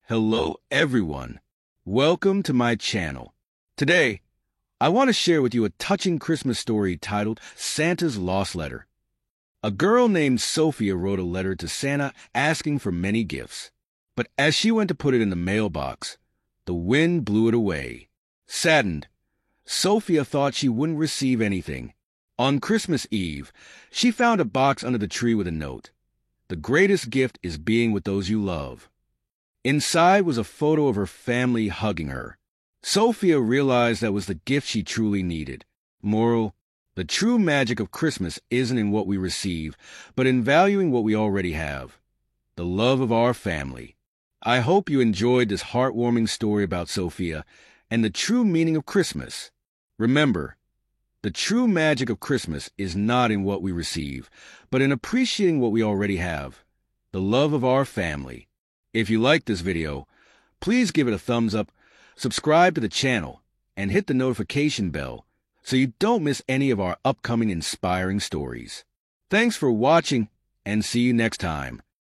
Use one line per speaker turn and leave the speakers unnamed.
Hello, everyone. Welcome to my channel. Today, I want to share with you a touching Christmas story titled Santa's Lost Letter. A girl named Sophia wrote a letter to Santa asking for many gifts. But as she went to put it in the mailbox, the wind blew it away. Saddened, Sophia thought she wouldn't receive anything. On Christmas Eve, she found a box under the tree with a note. The greatest gift is being with those you love. Inside was a photo of her family hugging her. Sophia realized that was the gift she truly needed. Moral: the true magic of Christmas isn't in what we receive, but in valuing what we already have, the love of our family. I hope you enjoyed this heartwarming story about Sophia and the true meaning of Christmas. Remember, the true magic of Christmas is not in what we receive, but in appreciating what we already have, the love of our family. If you liked this video, please give it a thumbs up, subscribe to the channel, and hit the notification bell so you don't miss any of our upcoming inspiring stories. Thanks for watching, and see you next time.